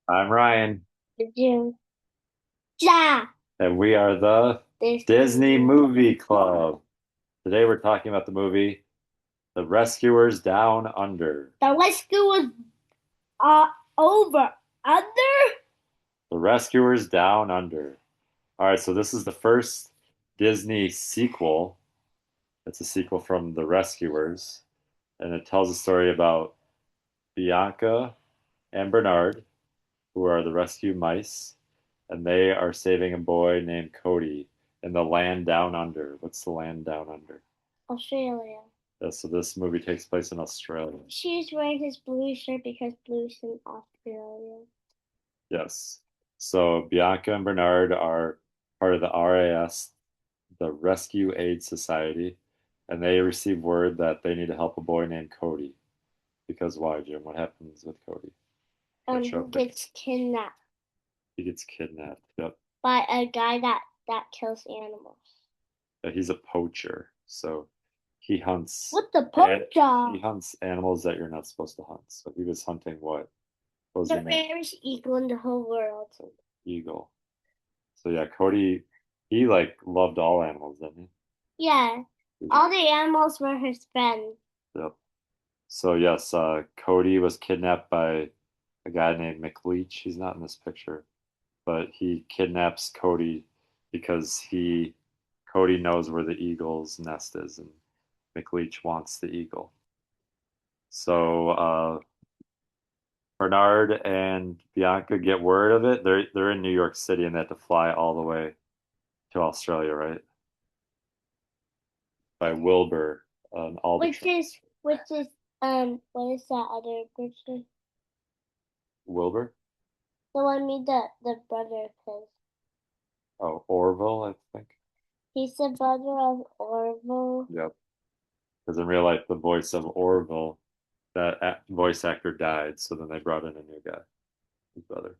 I'm Ryan, June. Yeah. and we are the Disney Movie Club. Today we're talking about the movie The Rescuers Down Under. The rescue was uh, over. Under? The Rescuers Down Under. All right, so this is the first Disney sequel. It's a sequel from The Rescuers, and it tells a story about Bianca and Bernard, who are the rescue mice, and they are saving a boy named Cody in the land down under. What's the land down under? Australia. So this movie takes place in Australia. She's wearing his blue shirt because blue's in Australia. Yes. So Bianca and Bernard are part of the RAS, the Rescue Aid Society, and they receive word that they need to help a boy named Cody. Because why, Jim? What happens with Cody? What He show? gets kidnapped He gets kidnapped. Yep. by a guy that kills animals. He's a poacher, so he hunts. What the He poacher? hunts animals that you're not supposed to hunt. So he was hunting what? What was The the name? rarest eagle in the whole world. Eagle. So yeah, Cody, he like loved all animals, didn't Yeah. he? All the animals were his friends. Yep. So yes, Cody was kidnapped by a guy named McLeach. He's not in this picture, but he kidnaps Cody because he Cody knows where the eagle's nest is, and McLeach wants the eagle. So Bernard and Bianca get word of it. They're in New York City and they have to fly all the way to Australia, right? By Wilbur, an Which albatross. is which is what is that other person? Wilbur? The one me the brother plays. Oh, Orville, I think. He's the brother of Orville. Yep. Because in real life, the voice of Orville, that voice actor died, so then they brought in a new guy, his brother.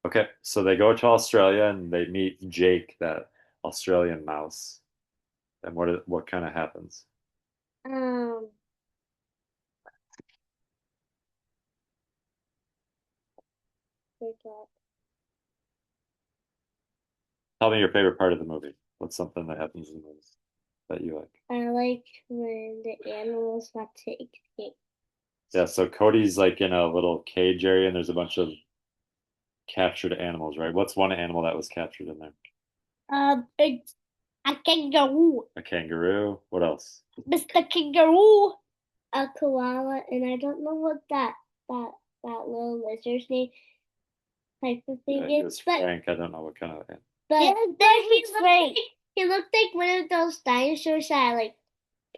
Okay, so they go to Australia and they meet Jake, that Australian mouse. And what kind of happens? Um, forget. Tell me your favorite part of the movie. What's something that happens in the movie that you like? I like when the animals got to escape. Yeah, so Cody's like in a little cage area and there's a bunch of captured animals, right? What's one animal that was captured in there? It's a kangaroo, A kangaroo. What else? Mr. Kangaroo, a koala, and I don't know what that that little lizard's name type of Yeah, thing he is, was Frank. I don't know what kind of. but yeah, then he's Frank. He looked like one of those dinosaurs that like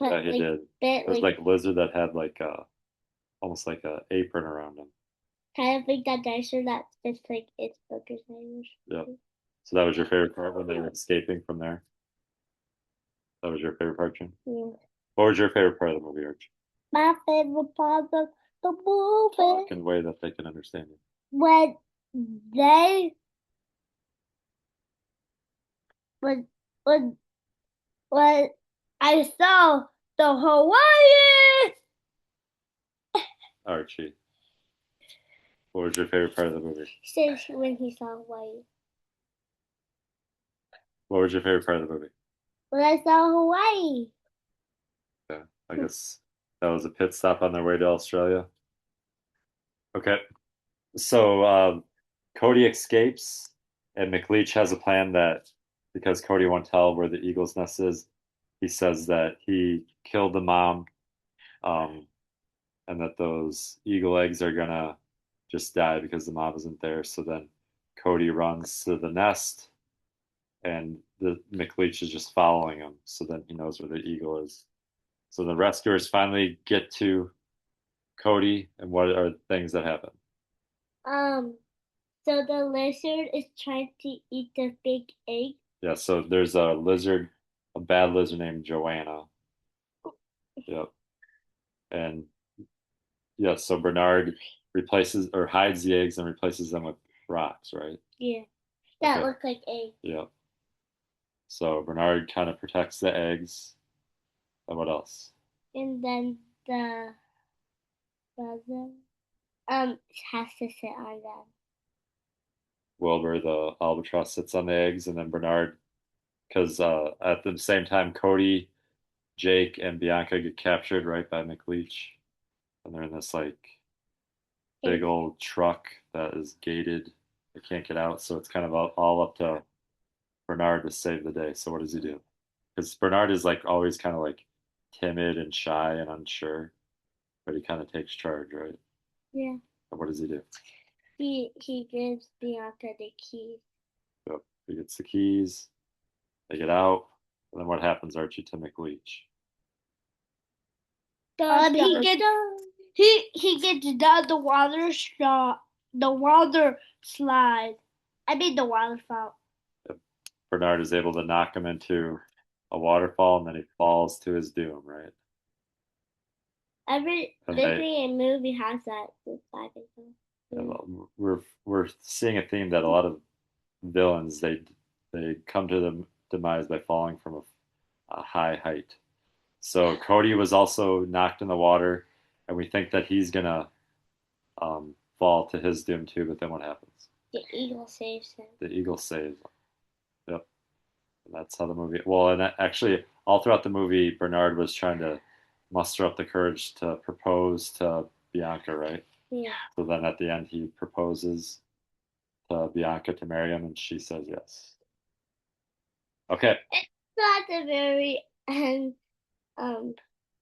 Yeah, put he like did. bit It was like like a lizard that had like almost like a apron around him. kind of like that dinosaur that fits like its focus language. Yeah. So that was your favorite part when they were escaping from there? That was your favorite part, Jim? Yeah. What was your favorite part of the movie, Arch? My favorite part of the movie In a way that they can understand you. when they when when when I saw the Hawaii. Archie, what was your favorite part of the movie? Since when he saw Hawaii. What was your favorite part of the movie? When I saw Hawaii. Yeah, I guess that was a pit stop on their way to Australia. Okay. So Cody escapes, and McLeach has a plan that because Cody won't tell where the eagle's nest is, he says that he killed the mom, um, and that those eagle eggs are gonna just die because the mom isn't there. So then Cody runs to the nest, and the McLeach is just following him. So then he knows where the eagle is. So the rescuers finally get to Cody, and what are the things that happen? Um, so the lizard is trying to eat the big egg. Yeah, so there's a lizard, a bad lizard named Joanna. Yep. And yeah, so Bernard replaces or hides the eggs and replaces them with rocks, right? Yeah, that Okay. look like egg. Yep. So Bernard kind of protects the eggs. And what else? And then the brother has to sit on them. Wilbur, the albatross, sits on the eggs, and then Bernard, because at the same time, Cody, Jake, and Bianca get captured right by McLeach, and they're in this like big old truck that is gated. They can't get out, so it's kind of all up to Bernard to save the day. So what does he do? Because Bernard is like always kind of like timid and shy and unsure, but he kind of takes charge, right? Yeah. And what does he do? He gives Bianca the key. Yep. He gets the keys. They get out, and then what happens, Archie, to McLeach? He gets he gets down the water shot, the water slide. I mean the waterfall. Yep. Bernard is able to knock him into a waterfall, and then he falls to his doom, right? Every And Disney movie has that. we're seeing a theme that a lot of villains they come to the demise by falling from a high height. So Cody was also knocked in the water, and we think that he's gonna fall to his doom too. But then what happens? The eagle saves him. The eagle saves him. Yep, and that's how the movie. Well, and actually, all throughout the movie, Bernard was trying to muster up the courage to propose to Bianca, right? Yeah. So then at the end, he proposes to Bianca to marry him, and she says yes. Okay. It's not the very end.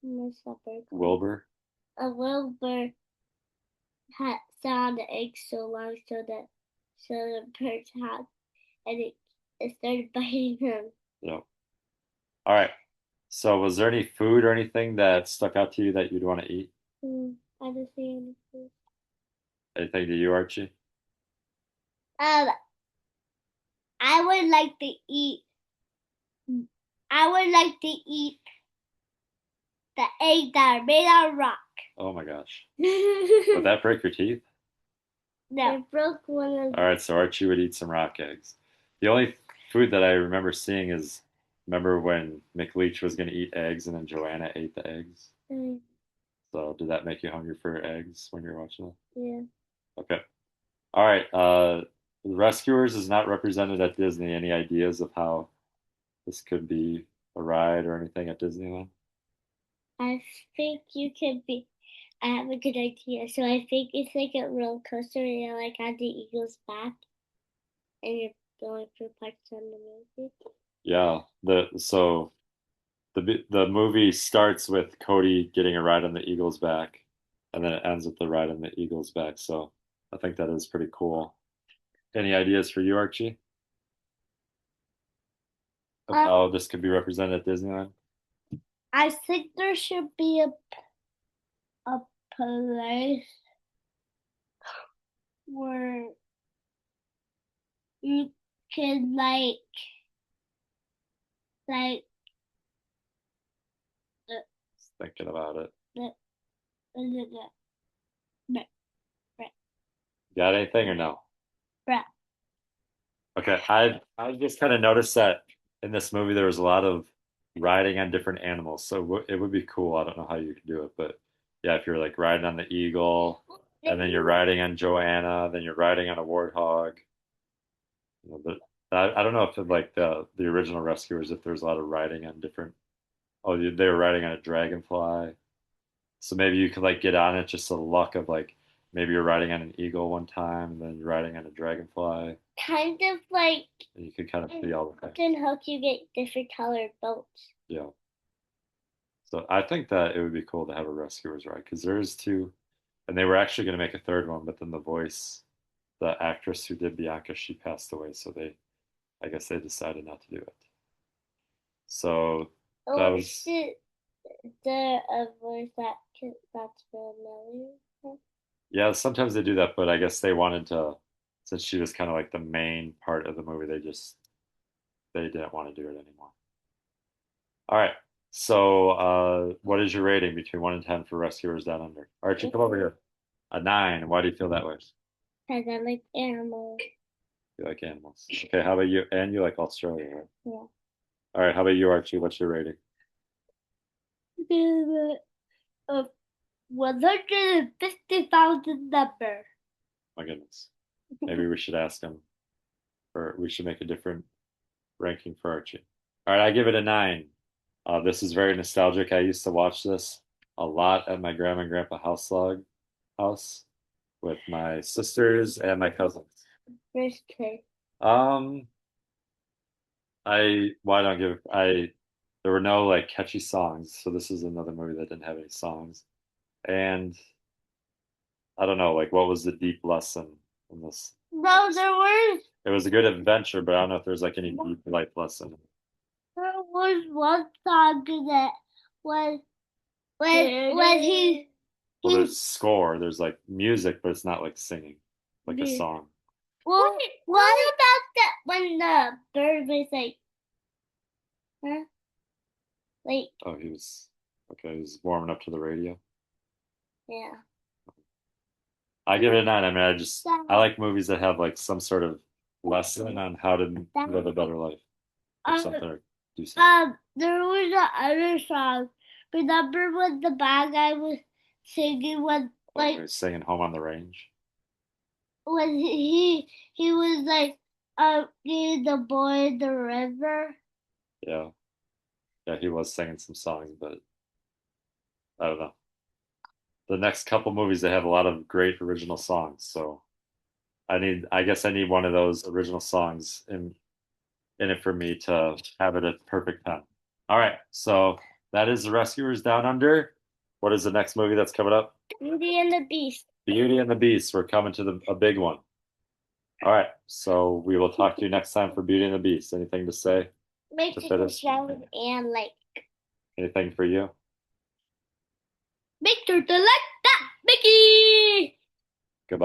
What's that bird called? Wilbur. A Wilbur had sat on the egg so long so the bird had and it started biting him. Yep. All right. So was there any food or anything that stuck out to you that you'd want to eat? I don't see any food. Anything to you, Archie? Um, I would like to eat. I would like to eat the eggs that are made out of rock. Oh my gosh. Would that break your teeth? No. It broke one of. All right, so Archie would eat some rock eggs. The only food that I remember seeing is remember when McLeach was going to eat eggs and then Joanna ate the eggs? So did that make you hungry for eggs when you were watching it? Yeah. Okay. All right. The Rescuers is not represented at Disney. Any ideas of how this could be a ride or anything at Disneyland? I think you could be. I have a good idea. So I think it's like a roller coaster, and you're like on the eagle's back, and you're going through parts on the movie. Yeah. The movie starts with Cody getting a ride on the eagle's back, and then it ends with the ride on the eagle's back. So I think that is pretty cool. Any ideas for you, Archie? Of how this could be represented at Disneyland? I think there should be a place where you can like Just thinking about it. Got anything or no? Right. Okay, I just kind of noticed that in this movie there was a lot of riding on different animals, so it would be cool. I don't know how you could do it, but yeah, if you're like riding on the eagle, and then you're riding on Joanna, then you're riding on a warthog. You know, but I don't know if it, like the original Rescuers, if there's a lot of riding on different. Oh, they were riding on a dragonfly, so maybe you could like get on it just the luck of like maybe you're riding on an eagle one time, and then you're riding on a dragonfly. Kind of like. And you could kind of see all the things. Can help you get different colored boats. Yeah. So I think that it would be cool to have a Rescuers ride because there's two, and they were actually going to make a third one, but then the actress who did Bianca, she passed away, so I guess they decided not to do it. So that was. There a voice that's familiar? Yeah, sometimes they do that, but I guess they wanted to, since she was kind of like the main part of the movie, they didn't want to do it anymore. All right. So, what is your rating between 1 and 10 for Rescuers Down Under? Archie, come over here. A 9. Why do you feel that way? Because I like animals. You like animals. Okay, how about you? And you like Australia, right? Yeah. All right, how about you, Archie? What's your rating? 150,000 number. My goodness. Maybe we should ask him or we should make a different ranking for Archie. All right, I give it a 9. This is very nostalgic. I used to watch this a lot at my grandma and grandpa house with my sisters and my cousins. First place. Um, why don't give I there were no like catchy songs, so this is another movie that didn't have any songs. And I don't know, like what was the deep lesson in this? No, It was a good adventure, but I don't know if there's like any deep life lesson. there was one song that was when Well, there's score, there's like music, but it's not like singing, like a Yeah. song. Well, what about that when the bird was like, huh? Like, Oh, he was warming up to the radio. yeah. I give it a 9. I mean, I like movies that have like some sort of lesson on how to live a better life or something or do something. There was another song. Remember when the bad guy was singing when Like singing "Home on the Range." when he was like getting the boy in the river. Yeah, yeah, he was singing some songs, but I don't know. The next couple movies they have a lot of great original songs, so I guess I need one of those original songs in it for me to have it at perfect 10. All right, so that is The Rescuers Down Under. What is the next movie that's coming up? Beauty and the Beast. Beauty and the Beast. We're coming to a big one. All right, so we will talk to you next time for Beauty and the Beast. Anything to say? Make To sure fit to us? share and like. Anything for you? Make sure to like that, Mickey.